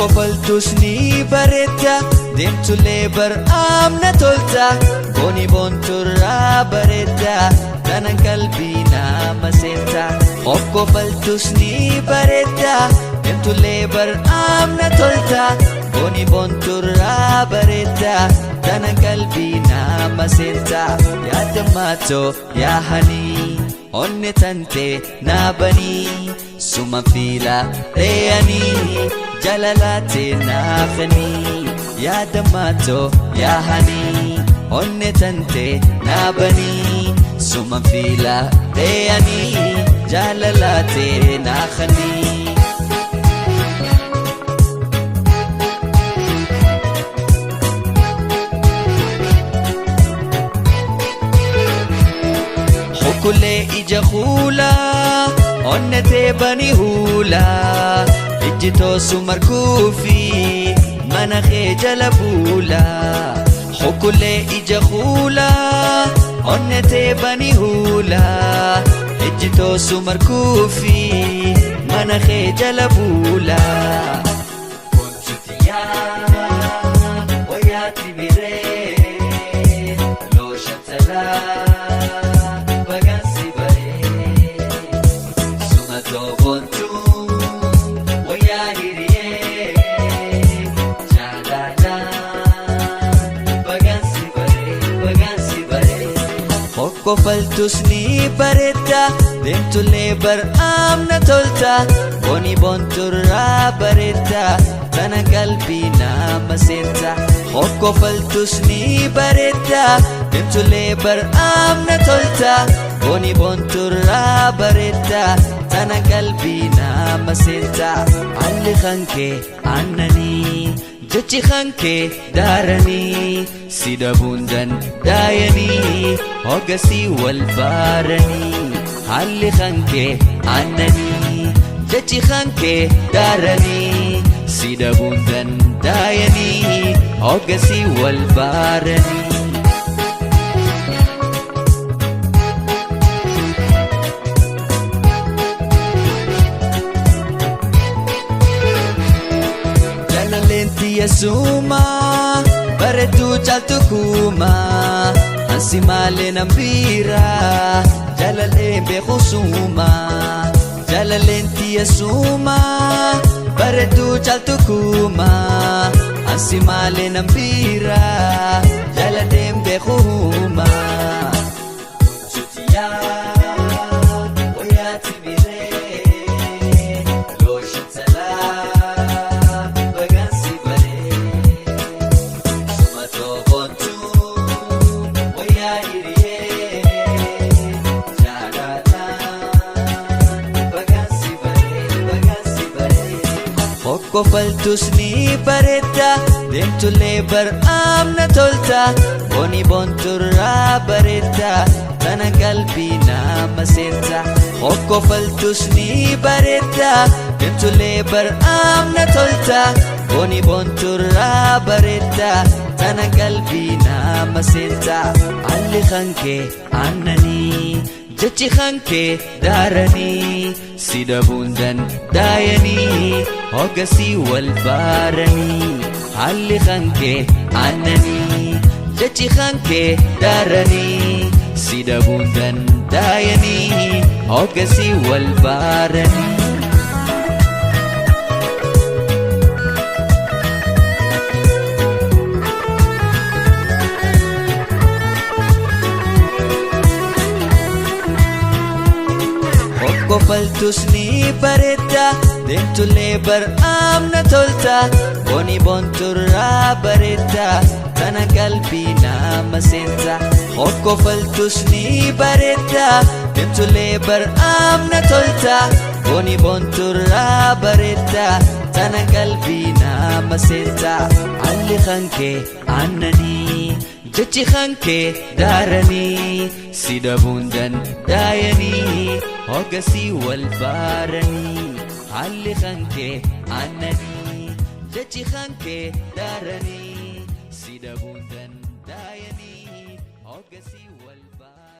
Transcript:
Hokkofaltus ni bareedda deemtulee bar'aamna tolta booni boonturraa bareedda tanan qalbii nama seenta. Hokkofaltus ni bareedda deemtulee bar'aamna tolta booni boonturraa bareedda tanan qalbii nama seenta. Yaadammaatoo yaahanii onne tante naabanii suma fiila reeyanii jalalate naafanii. Yaadammaatoo yaahanii onne tante naabanii suma fiila reeyanii jalalate naafanii. Hokkulee ija huula onnetee bani huula ijjitoo sumarkuufi mana kee jala buula. Hokkulee ija huula onnetee bani huula ijjitoo sumarkuufi mana kee jala buula. Hokkofaltus ni bareedda deemtulee bar'aamna tolta booni boonturraa bareedda tana qalbii nama seenta. Hokkofaltus ni bareedda deemtulee bar'aamna tolta booni boonturraa bareedda tana qalbii nama seenta. Alli kankee aannanii jechi kankee daaranii si dhabuun dandaayanii hoggasii wal baaranii. Alli kankee aannanii jechi kankee daaranii si dhabuun dandaayanii hoggasii wal baaranii. Yesuma bareedduu caaltu kuma ansi malee nambira jalaleen beekusuma. Jalaleen Yesuma bareedduu caaltu kuma ansi malee nambira jalaleen beekuma. Hokkofaltus ni bareedda deemtulee bar'aamna tolta booni boonturraa bareedda tana qalbii nama seenta. Hokkofaltus ni bareedda deemtulee bar'aamna tolta booni boonturraa bareedda tana qalbii nama seenta. Alli kankee aannanii jechi kankee daaranii si dhabuun dandaayanii hoggasii wal baaranii. Alli kankee aannanii jechi kankee daaranii si dhabuun dandaayanii hoggasii wal baaranii. Hokkofaltus ni bareedda deemtulee bar'aamna tolta booni boonturraa bareedda tana qalbii nama seenta. Hokkofaltus ni bareedda deemtulee bar'aamna tolta booni boonturraa bareedda tana qalbii nama seenta. Alli kankee aannanii jechi kankee daaranii si dhabuun dandaayanii hoggasii wal baaranii. Alli kankee aannanii jechi kankee daaranii si dhabuun dandaayanii hoggasii wal